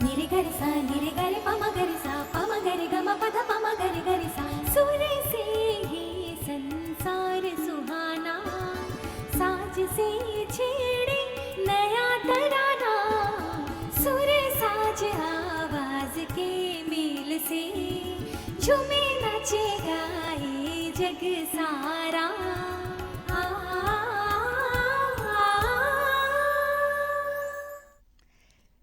निरे गरे सा निरे गरे पम गरे गम पध पम गरे सा। सुर से ही संसार सुहाना, साज से छेड़े नया तराना। सुर साज आवाज के मेल से झूमे नाचे गाए जग सारा।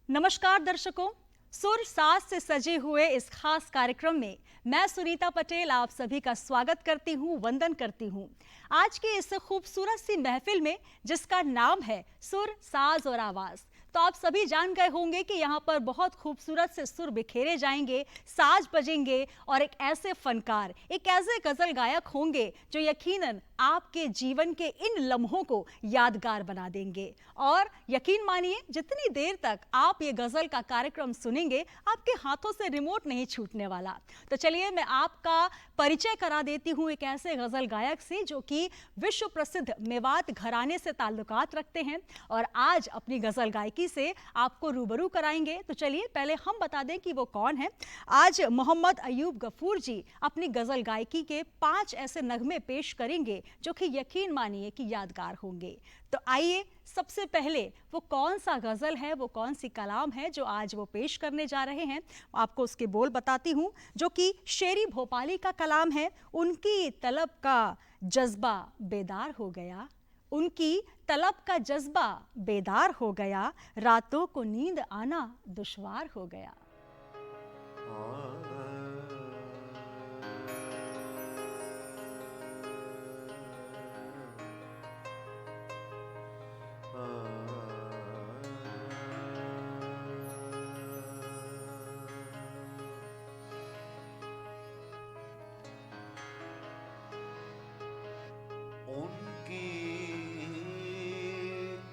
नमस्कार दर्शकों, सुर साज से सजे हुए इस खास कार्यक्रम में मैं सुनीता पटेल आप सभी का स्वागत करती हूँ, वंदन करती हूँ। आज की इस खूबसूरत सी महफिल में जिसका नाम है सुर साज और आवाज, तो आप सभी जान गए होंगे कि यहाँ पर बहुत खूबसूरत से सुर बिखेरे जाएंगे, साज बजेंगे और एक ऐसे फनकार, एक ऐसे गजल गायक होंगे जो यकीनन आपके जीवन के इन लम्हों को यादगार बना देंगे। और यकीन मानिए, जितनी देर तक आप ये गजल का कार्यक्रम सुनेंगे, आपके हाथों से रिमोट नहीं छूटने वाला। तो चलिए मैं आपका परिचय करा देती हूँ एक ऐसे गजल गायक से जो कि विश्व प्रसिद्ध मेवात घराने से ताल्लुकात रखते हैं और आज अपनी गजल गायकी से आपको रूबरू कराएंगे। तो चलिए पहले हम बता दें कि वो कौन है। आज मोहम्मद अयूब गफूर जी अपनी गजल गायकी के 5 ऐसे नगमे पेश करेंगे जो कि यकीन मानिए कि यादगार होंगे। तो आइए सबसे पहले वो कौन सा गजल है, वो कौन सी कलाम है जो आज वो पेश करने जा रहे हैं, आपको उसके बोल बताती हूँ, जो कि शेरी भोपाली का कलाम है। उनकी तलब का जज्बा बेदार हो गया, उनकी तलब का जज्बा बेदार हो गया, रातों को नींद आना दुश्वार हो गया।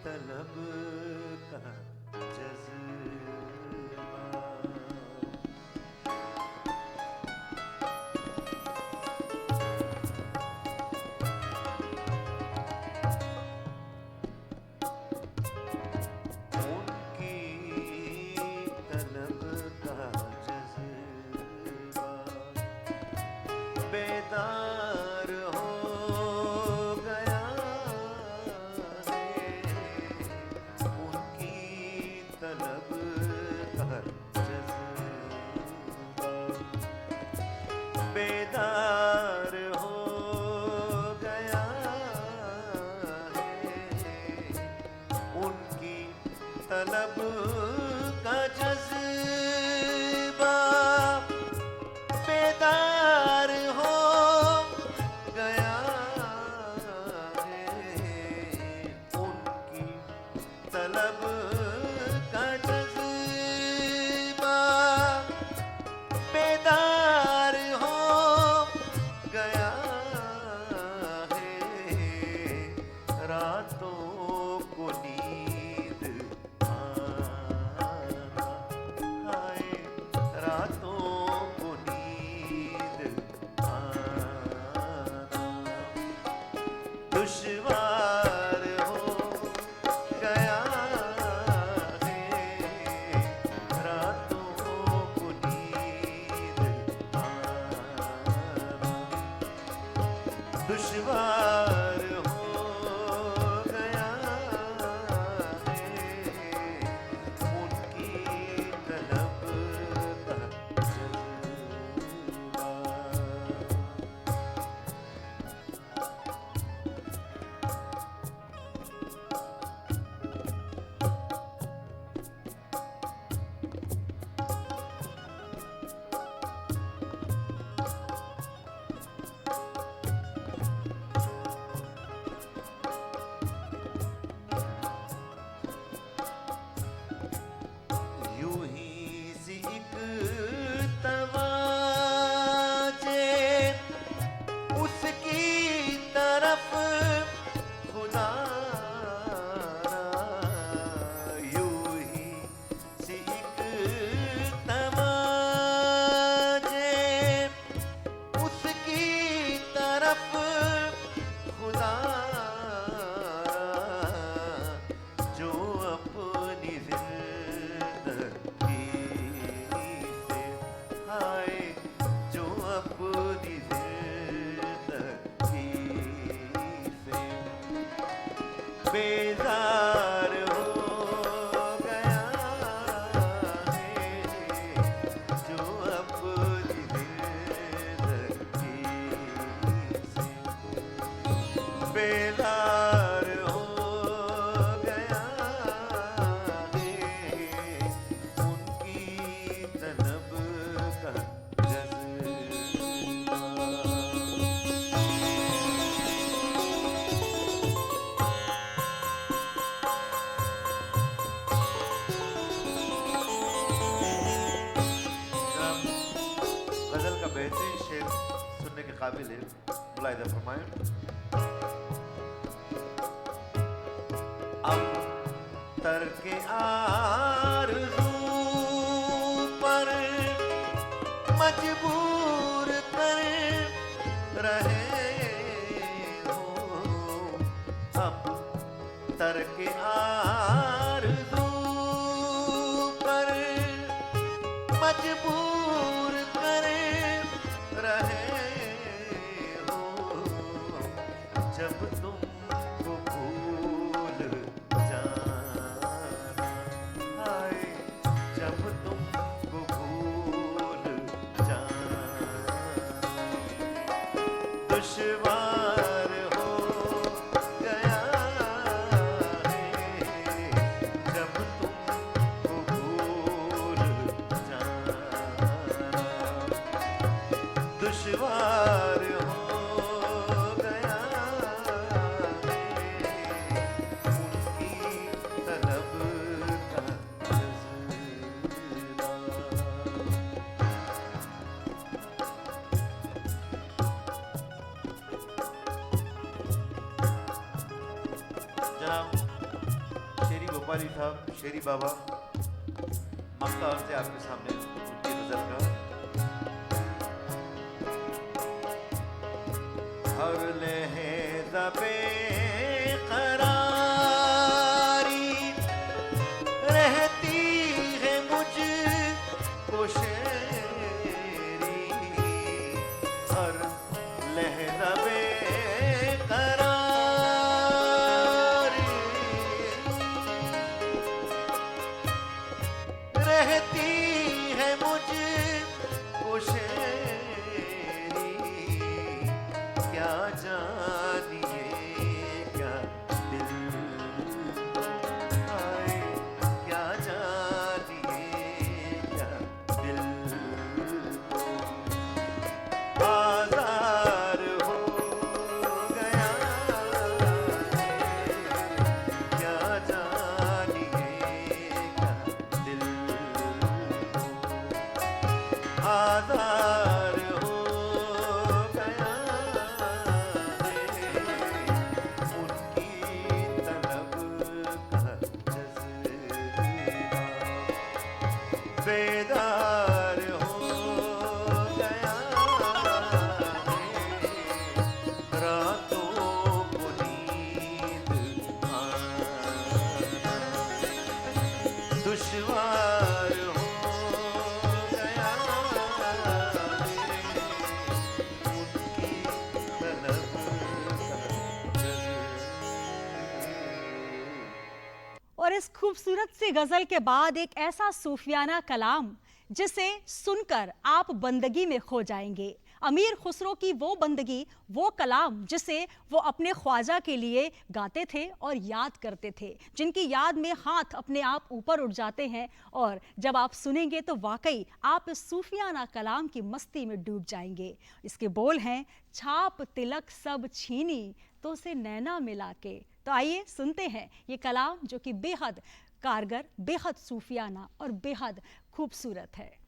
तलब का जज्बा उनकी तलब का जज्बा बेदार हो गया है, उनकी तलब का जज्बा बेदार हो गया है, उनकी तलब का जज्बा बेदार हो गया है, उनकी तलब का जज्बा बेदार हो गया है, रातों को नींद आना, हाय रातों को नींद आना दुश्वार हो गया है, काबिल है, मुलाहिदा फरमाएं। अब तरके आरज़ू पर मजबूर कर रहे हो, अब तरके आरज़ू पर मजबूर कर रहे हो, जब तुमको भूल जाना, हाय जब तुमको भूल जाना दुश्वार हो गया है, जब तुमको भूल जाना दुश्वार हो गया है, उनकी तलब का जज़्बा। जनाब शेरी गोपाली साहब, शेरी बाबा मक्का अर्ज़ है आपके सामने उनकी नजर का। हर लहज़ा बेक़रारी रहती है मुझको शेरी, हर लहज़ा बेक़रारी रहती है मुझको शेरी, क्या जानिए क्या दिल को, हाय क्या जानिए क्या दिल को, बाजार हो गया है, क्या जानिए क्या दिल को, आज़ार हो गया है, उनकी तलब का जज़्बा। बेदार हो गया है, रातों को नींद आना दुश्वार हो गया है, उनकी तलब का जज़्बा। और इस खूबसूरत सी गजल के बाद एक ऐसा सूफियाना कलाम जिसे सुनकर आप बंदगी में खो जाएंगे। अमीर खुसरो की वो बंदगी, वो कलाम जिसे वो अपने ख्वाजा के लिए गाते थे और याद करते थे, जिनकी याद में हाथ अपने आप ऊपर उठ जाते हैं, और जब आप सुनेंगे तो वाकई आप इस सूफियाना कलाम की मस्ती में डूब जाएंगे। इसके बोल हैं, छाप तिलक सब छीनी तो से नैना मिला के। तो आइए सुनते हैं ये कलाम जो कि बेहद कारगर, बेहद सूफियाना और बेहद खूबसूरत है।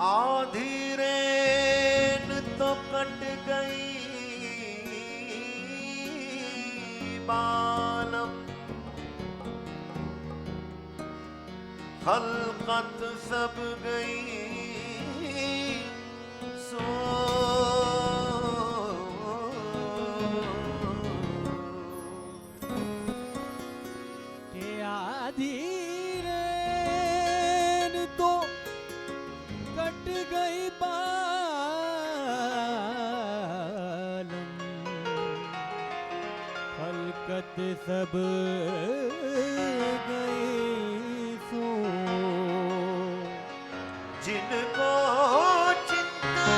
आधी रेन तो कट गई बालम, खलकत सब गई सो, के आधी रेन तो कट गई बालम, सब गई सो जिनको चिंता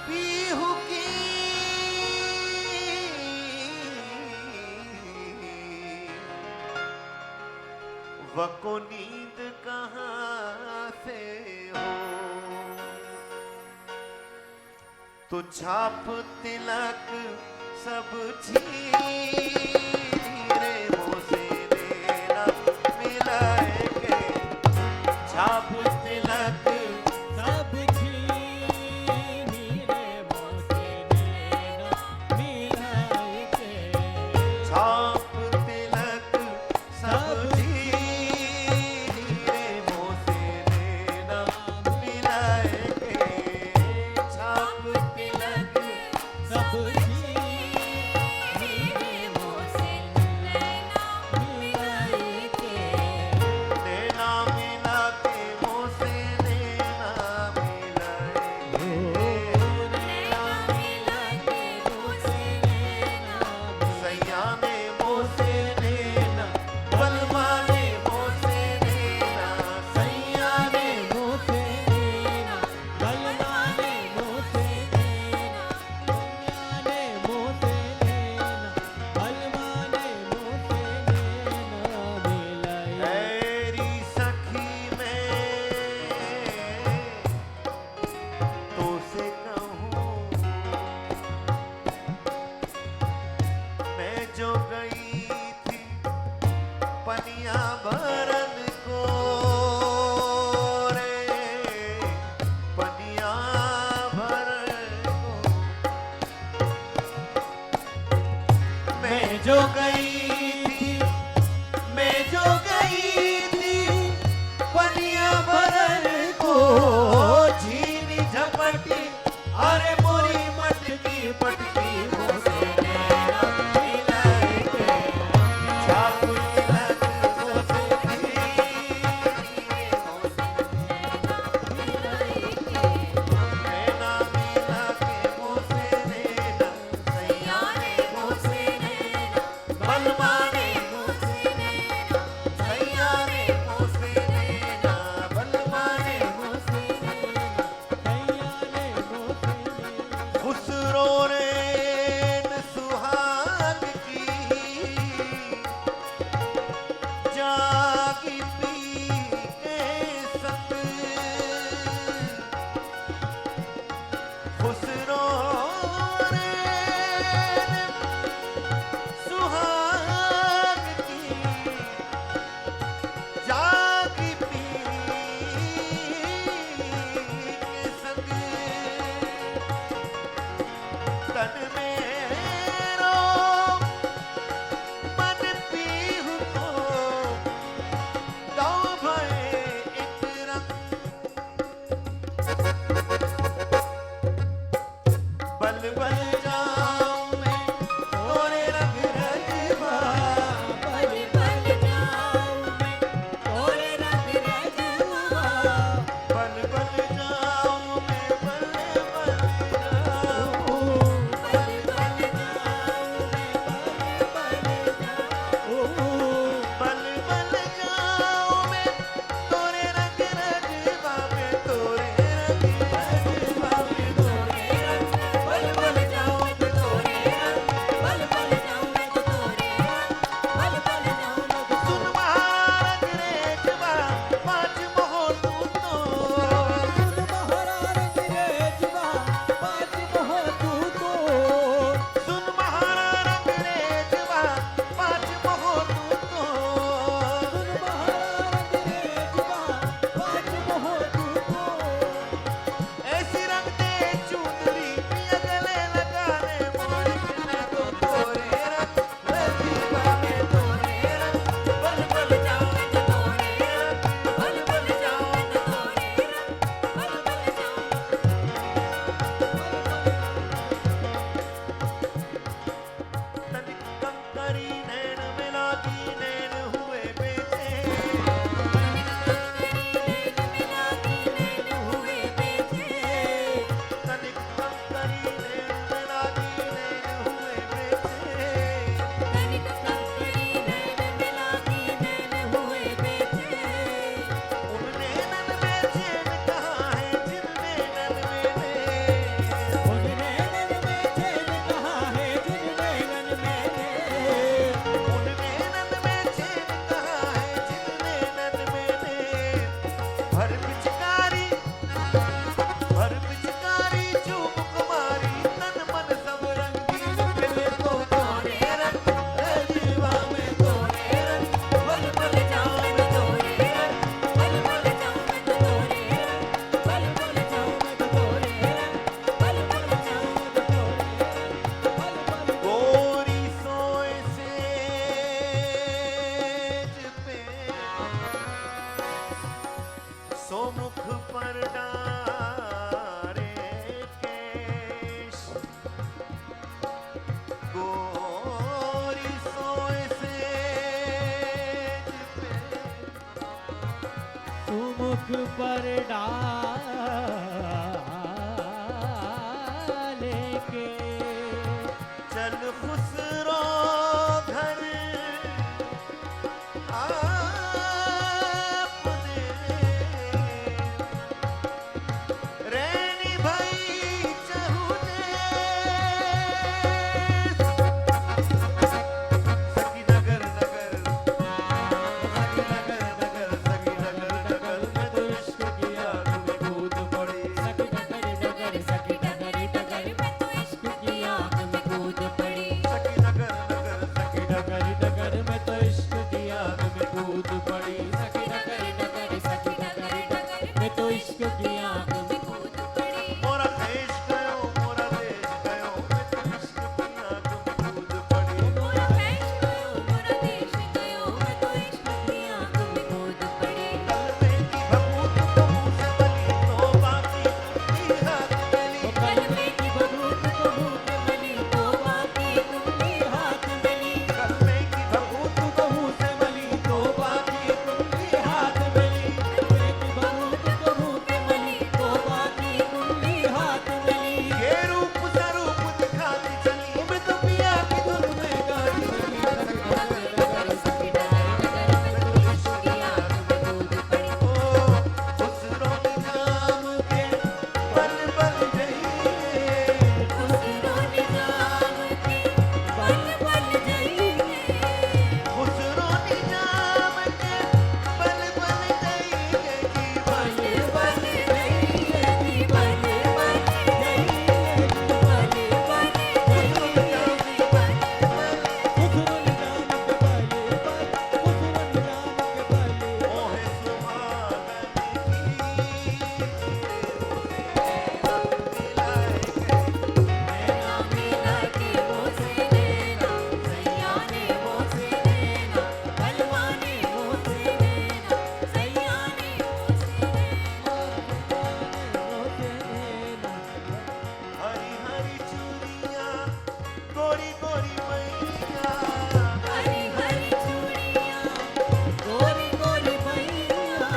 पीहू की वको नींद कहाँ से हो, तो छाप तिलक सब छीन रे मोसे लेना मिलाएंगे, छाप तिलक सब छीनी रे मोसे लेना मिलाएंगे, छाप तिलक सब छीन रे मोसे लेना मिलाएंगे, छाप तिलक सब लेना मिला के मोसे लेना मिलाएंगे, सैया ने मोसे लेना बलमा ने मोसे लेना, सैया ने मोसे लेना बलमा ने मोसे लेना, दुनिया ने मोसे लेना बलमा ने मोसे लेना मिलाए। तेरी सखी में तो से कहूँ मैं जो गई थी पनिया भरन को रे, पनिया भरन को मैं जो गई थी, मैं जो गई थी पनिया भरन को, झीनी झपटी अरे मोरी मटकी पटकी मोसे लेना मिलाएंगे, छाप तिलक मोसे लेना मिला के मोसे लेना, सैया ने मोसे लेना बलमा ने मोसे लेना, सैया ने मोसे लेना बलमा ने मोसे लेना, कैया ने मोसे लेना खुसरो रे हरी सोए सेज पे सुमुख पर डाले के चल खुसरो घर आपने रैनी भाई चहुने सखी नगर नगर सखी नगर नगर सखी नगर नगर में तो इश्क की आग में कूद पड़ी सखी डगर डगर सखी डगर डगर मैं तो इश्क की आग में कूद पड़ी सखी नगर नगर सखी डगर डगर मैं तो इश्क की आग में कूद पड़ी सखी डगर डगर सखी डगर डगर मैं तो इश्क की आग में कूद पड़ी मोरा देश गयो मोरा देश गयो मैं तो इश्क की आग में कूद पड़ी मोरा देश गयो मोरा देश गयो मैं तो इश्क की आग में कूद पड़ी कल में की भभूत को मुँह से बली तो बाकी की हाथ मिली कल में की बबूत को मुँह पे मली तो बाकी कुंडी हाथ मिली कल में की भभूत को मुँह से बली तो बाकी कुंडी हाथ मिली कल में की बबूत को मुँह पे मली तो बाकी कुंडी हाथ मिली ये रूप स्वरूप दिखाती चली मैं तो पिया की धुन में गाई चली सखी डगर डगर मैं तो इश्क की आग में कूद पड़ी ओ खुसरो निजाम के बल बल जाइए खुसरो निजाम के बल बल जाइए खुसरो निजाम के बल बल जाइए की बल बल जाइए की बल बल जाइए बल बल खुसरो निजाम के बाले पर खुसरो निजाम के बाले मोहे नैना मिला के मोसे नैना सैया ने मोसे नैना बलवा ने मोसे नैना सैया ने मोसे नैना हरी हरी चूड़ियां गोरी गोरी मैया हरी हरी चूड़ियां गोरी गोरी मैया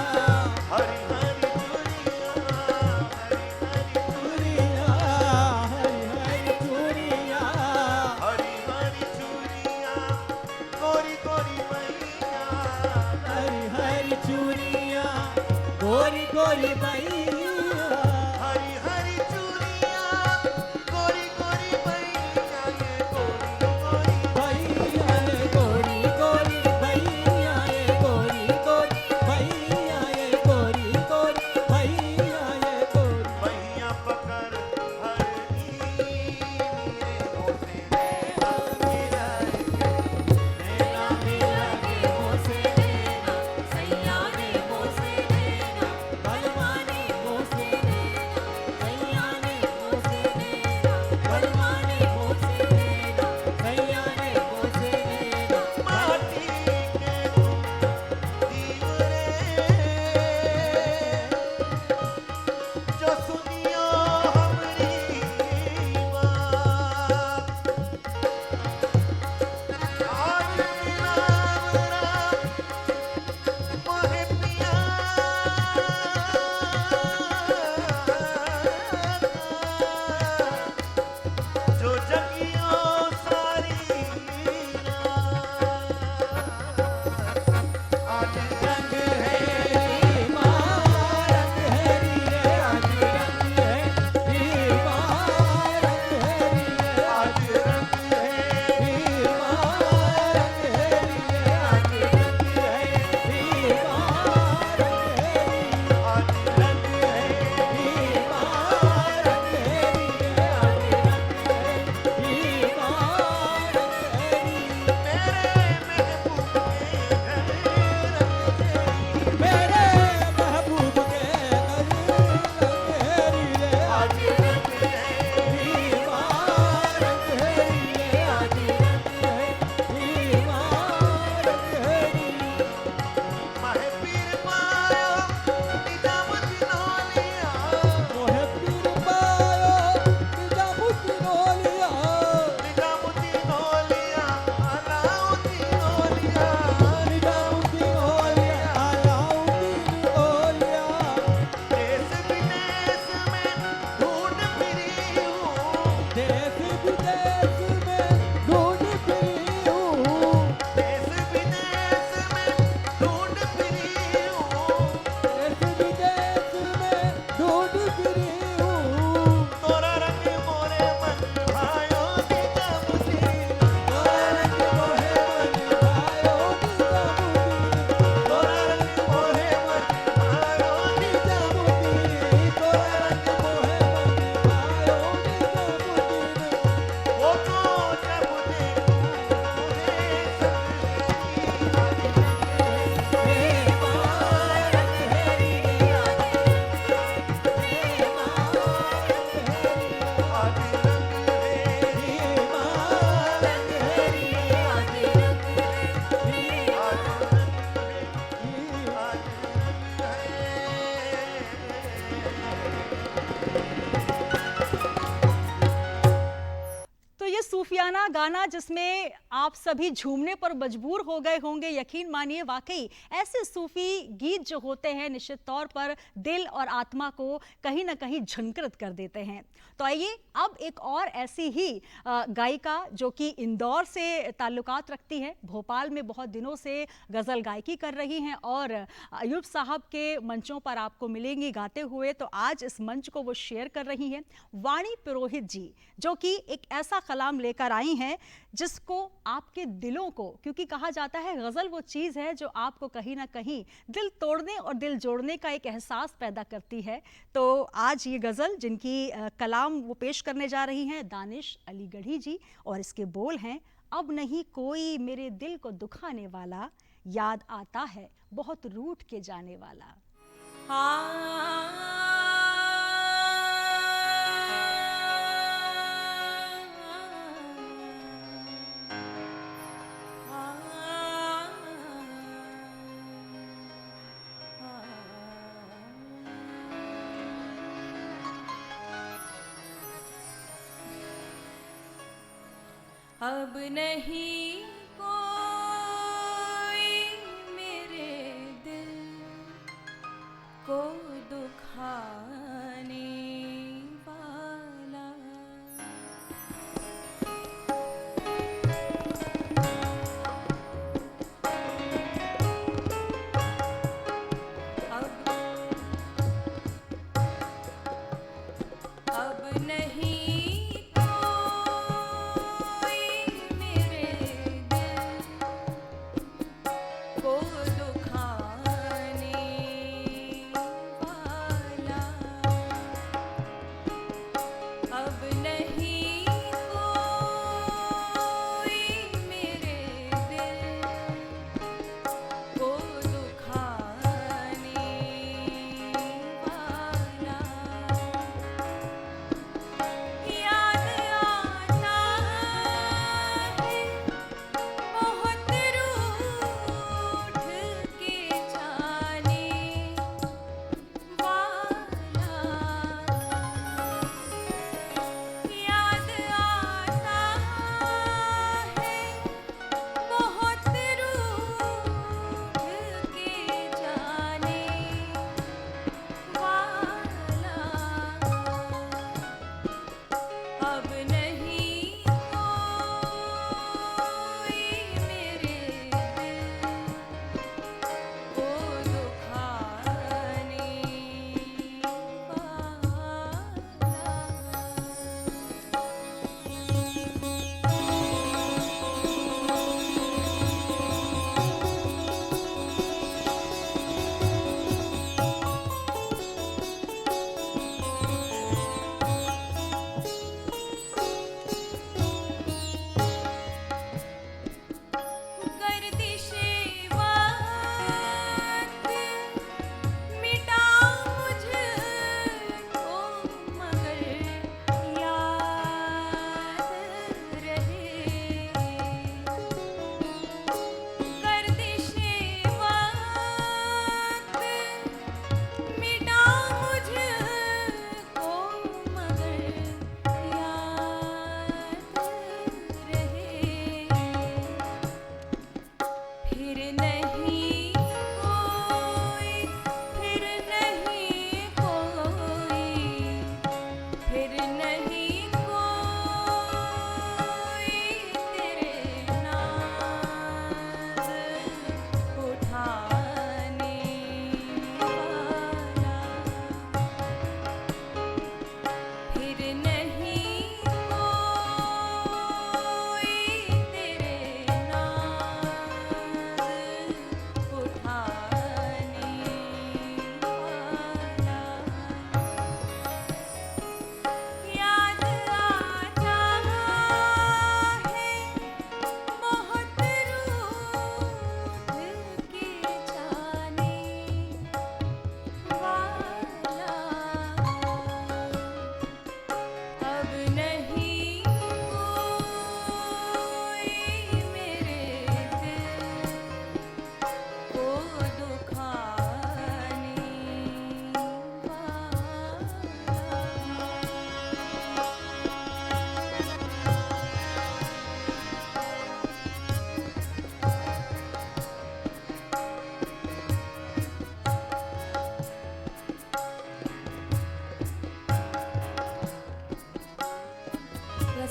हरी हरी चूड़ियां हरी हरी चूड़ियां गोरी गोरी मैया गोरी गोरी मैया हरी हरी चूड़ियां गोरी गोरी मैया ये गोरी गोरी भैया ये गोरी गोरी भैया ये गोरी गोरी भैया ये गोरी मैया पकड़ हर मेरे मोसे नैना मिला के नैना मिला के मोसे नैना सैया ने मोसे नैना बलवा ने प्यारा गाना जिसमें आप सभी झूमने पर मजबूर हो गए होंगे। यकीन मानिए, वाकई ऐसे सूफी गीत जो होते हैं निश्चित तौर पर दिल और आत्मा को कहीं ना कहीं झंकृत कर देते हैं। तो आइए अब एक और ऐसी ही गायिका जो कि इंदौर से ताल्लुकात रखती है, भोपाल में बहुत दिनों से गज़ल गायकी कर रही हैं और अयूब साहब के मंचों पर आपको मिलेंगी गाते हुए। तो आज इस मंच को वो शेयर कर रही हैं, वाणी पुरोहित जी, जो कि एक ऐसा कलाम लेकर आई हैं जिसको आपके दिलों को, क्योंकि कहा जाता है गज़ल वो चीज़ है जो आपको कहीं ना कहीं दिल तोड़ने और दिल जोड़ने का एक एहसास पैदा करती है। तो आज ये गज़ल जिनकी कलाम वो पेश करने जा रही हैं दानिश अलीगढ़ी जी, और इसके बोल हैं, अब नहीं कोई मेरे दिल को दुखाने वाला, याद आता है बहुत रूठ के जाने वाला। अब नहीं कोई मेरे दिल को दुखाने वाला, अब नहीं कोई मेरे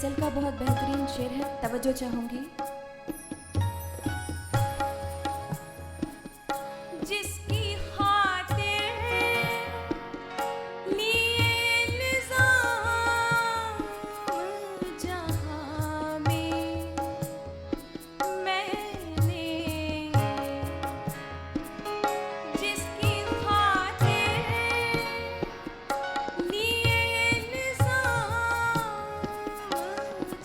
गज़ल का बहुत बेहतरीन शेर है, तवज्जो चाहूँगी। जिसकी खातिर लिए निज़ाम जहां में मैंने, जिसकी खातिर लिए निज़ाम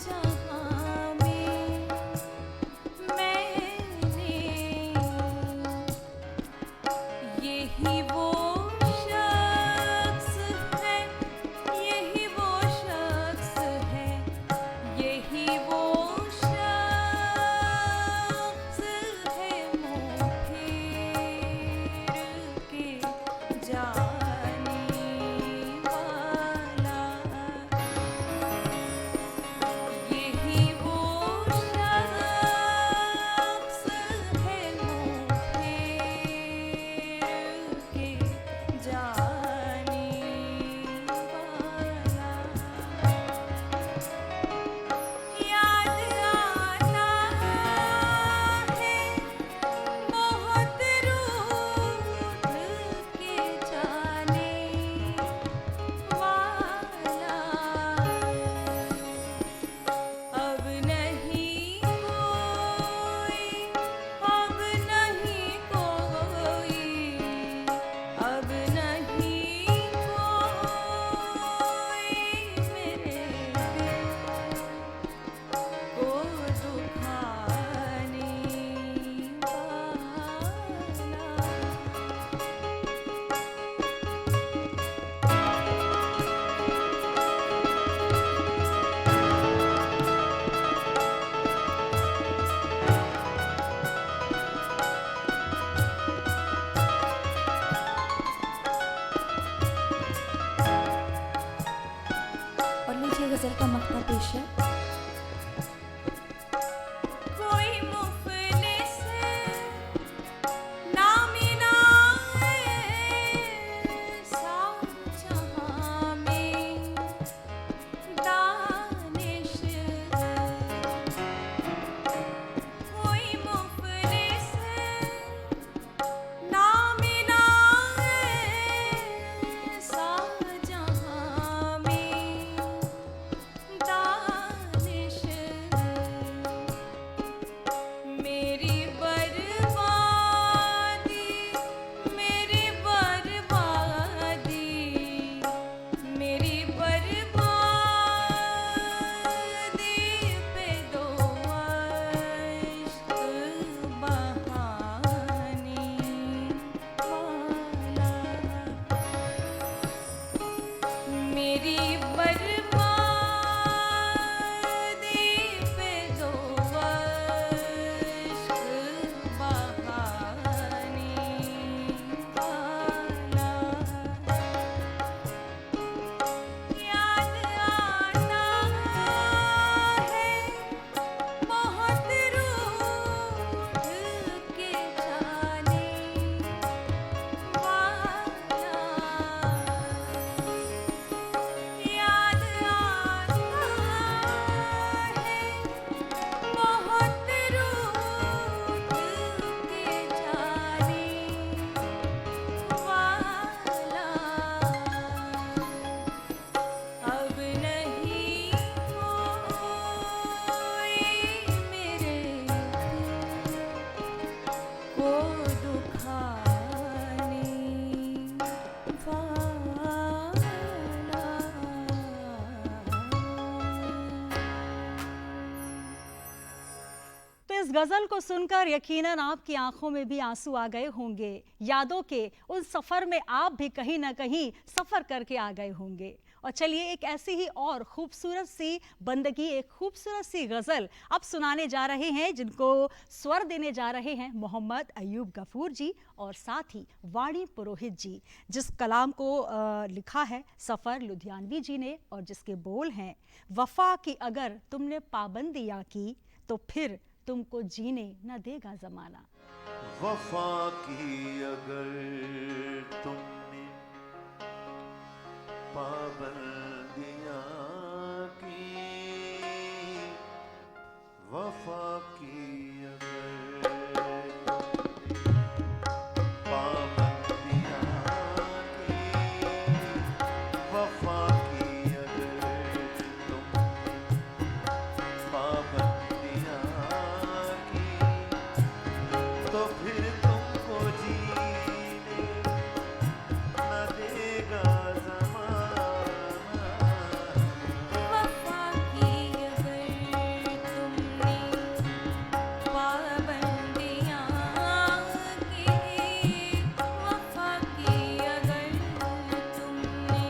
जहां में मैंने, यही वो शख्स है, यही वो शख्स है, यही वो शख्स है मुँह फेर के जाने वाला, यही वो शख्स है मुँह फेर के जाने वाला। याद आता है बहुत रूठ के जाने वाला, अब नहीं कोई, अब नहीं कोई, अब नहीं कोई मेरे दिल को दुखाने वाला। और लीजिए गज़ल का मक्ता पेश है। कोई मुफलिस नामिना ऐसा जहां में दानिश है, कोई मुफलिस नामिना ऐसा जहां में दानिश है, मेरी बर्बादी, मेरी बर्बादी, मेरी बर्बादी पे दो अश्क बहाने वाला, मेरी बर्बादी पे दो अश्क बहाने वाला। याद आता है बहुत रूठ के जाने वाला, याद आता है बहुत रूठ के जाने वाला, अब नहीं कोई मेरे दिल को दुखाने तो इस गज़ल को सुनकर यकीनन आपकी आंखों में भी आंसू आ गए होंगे। यादों के उस सफ़र में आप भी कहीं ना कहीं सफ़र करके आ गए होंगे। और चलिए एक ऐसी ही और खूबसूरत सी बंदगी, एक खूबसूरत सी गज़ल अब सुनाने जा रहे हैं, जिनको स्वर देने जा रहे हैं मोहम्मद अयूब गफूर जी और साथ ही वाणी पुरोहित जी, जिस कलाम को लिखा है सफ़र लुधियानवी जी ने और जिसके बोल हैं, वफ़ा की अगर तुमने पाबंदियाँ की तो फिर तुमको जीने न देगा ज़माना। वफा की अगर तुमने पाबंदियाँ की वफा की अगर पाबंदियाँ की, वफा की अगर तुम पाबंदियाँ की, तो फिर तुमको जीने न देगा ज़माना। वफा की अगर तुमने पाबंदियाँ की, वफा की अगर तुमने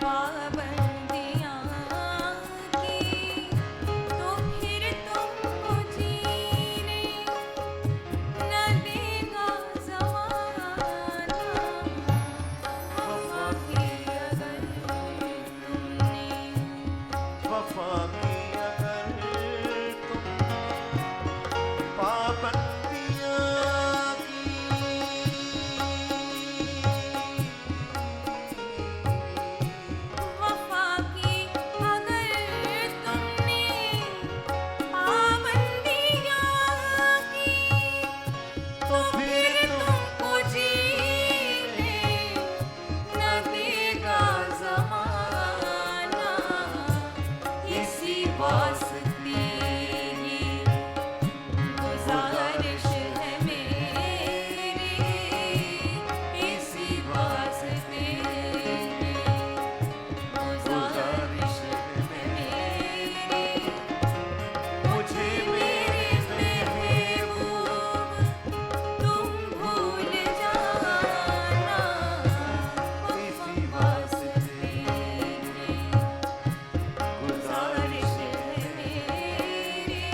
पाबंदियाँ की, तो फिर तुमको जीने न देगा ज़माना। वफा की अगर तुमने वफा की अगर तुम पाबंदियाँ वफा की अगर तुमने पाबंदियाँ की, तो फिर तुमको जीने न देगा ज़माना। इसी वास्ते ही गुज़ारिश है मेरी, इसी वास्ते गुज़ारिश है मेरी, मुझे मेरे महबूब तुम भूल जाना। इसी वास्ते गुज़ारिश गुज़ारिश है मेरी,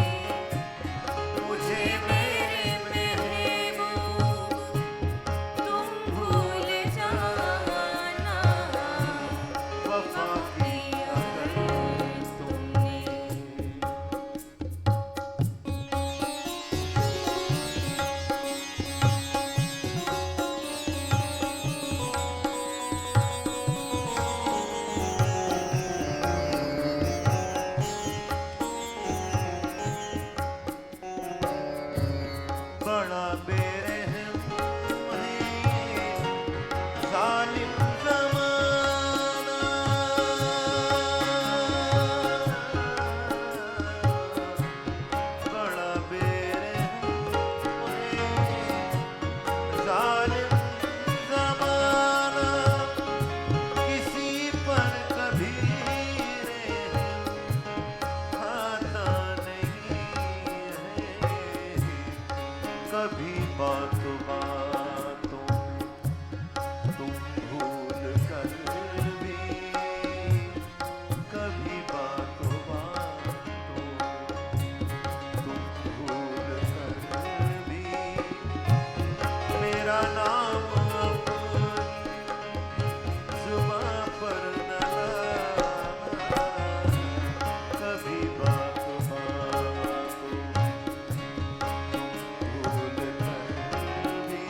मुझे मेरे महबूब तुम भूल जाना। वफा की अगर तुमने बड़ा बेरहम है ज़ालिम ज़माना। बड़ा बेरहम है ज़ालिम ज़माना। किसी पर कभी रहम आता नहीं है। कभी बातों बातों तुम भूल कर भी, कभी बातों बातों तुम भूल कर भी, मेरा नाम अपनी जुबां पर न लाना। कभी बातों बातों भूल कर भी,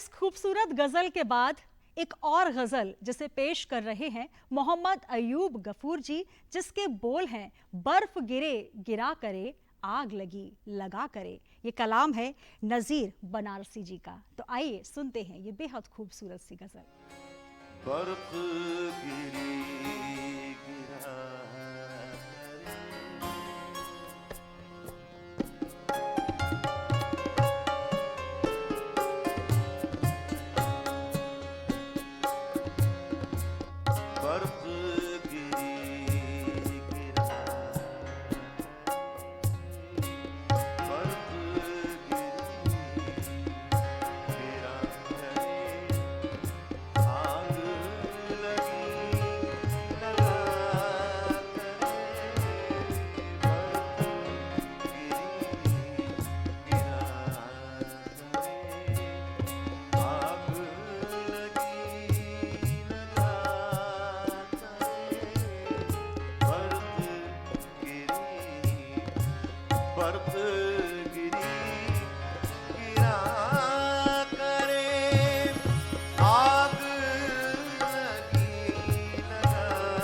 इस खूबसूरत गजल के बाद एक और गजल जिसे पेश कर रहे हैं मोहम्मद अयूब गफूर जी, जिसके बोल हैं बर्फ गिरे गिरा करे, आग लगी लगा करे। ये कलाम है नज़ीर बनारसी जी का। तो आइए सुनते हैं ये बेहद खूबसूरत सी गजल। बर्फ गिरी गिरा बर्फ गिरी गिरा बर्फ गिरी गिरा आग लगी लगा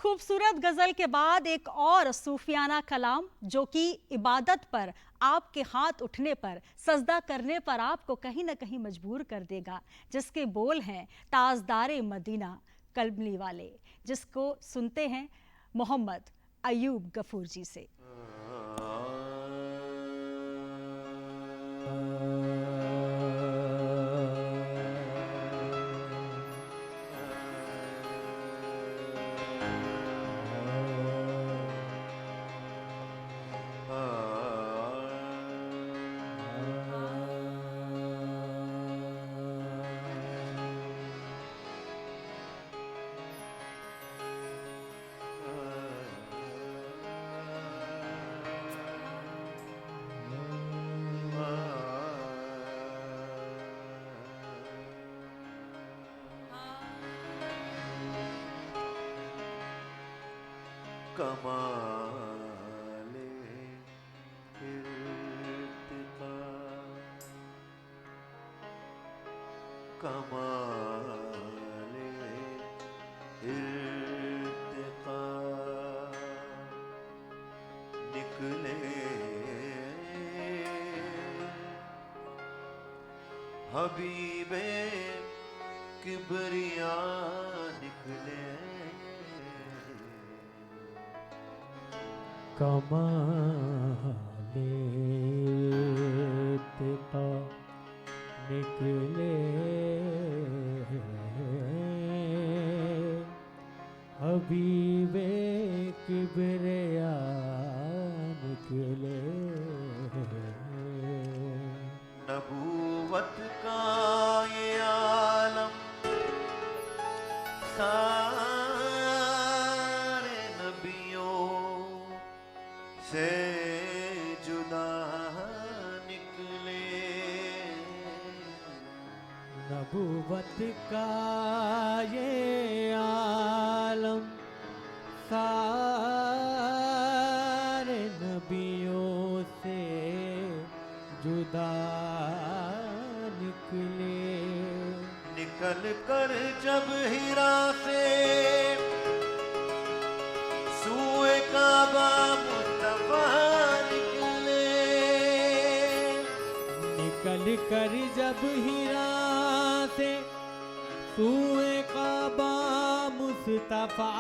खूबसूरत गजल के बाद एक और सूफियाना कलाम जो कि इबादत पर, आपके हाथ उठने पर, सजदा करने पर आपको कहीं ना कहीं मजबूर कर देगा, जिसके बोल हैं ताजदारे मदीना कलमली वाले, जिसको सुनते हैं मोहम्मद अयूब गफूर जी से। कमाले इर्तिका, कमाले इर्तिका निकले हबीबे किबरिया निकले। कमाले इर्तिका निकले हबीबे किबरिया निकले। नबूवत का ये आलम सारे नबियों से जुदा निकले। नबूवत का ये आलम सारे नबियों से जुदा निकले। निकल कर जब हिरा से सूए काबा मुस्तफा निकले। निकल कर जब हिरा से सूए काबा मुस्तफा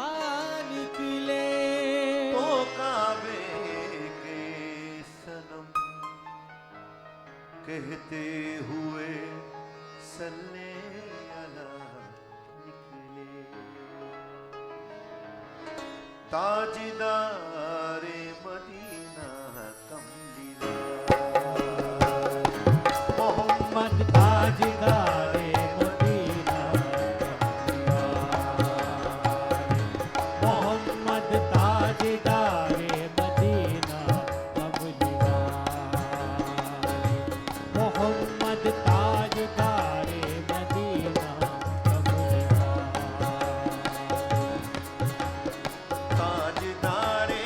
निकले। तो काबे के सनम कहते हुए सल्ले अला निकले। ताजदारे मदीना कमलीला मोहम्मद ताजदारे मदीना मोहम्मद ताजदारे मदीना कमलीला मोहम्मद ताजदारे मदीना कमलीला। ताजदारे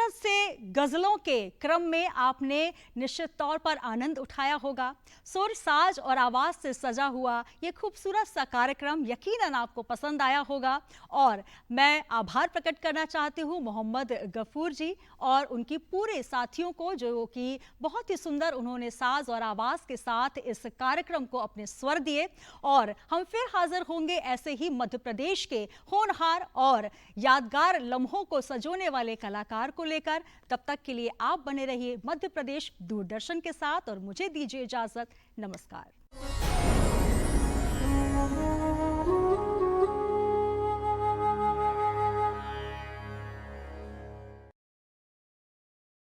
खूबसूरत से गजलों के क्रम में आपने निश्चित तौर पर आनंद उठाया होगा। सुर, साज और आवाज से सजा हुआ ये खूबसूरत सा कार्यक्रम यकीनन आपको पसंद आया होगा और मैं आभार प्रकट करना चाहती हूँ मोहम्मद गफूर जी और उनकी पूरे साथियों को, जो कि बहुत ही सुंदर उन्होंने साज और आवाज के साथ इस कार्यक्रम को अपने स्वर दिए। और हम फिर हाजिर होंगे ऐसे ही मध्य प्रदेश के होनहार और यादगार लम्हों को सजोने वाले कलाकार को लेकर। तब तक के लिए आप बने रहिए मध्य प्रदेश दूरदर्शन के साथ और मुझे दीजिए इजाजत। नमस्कार।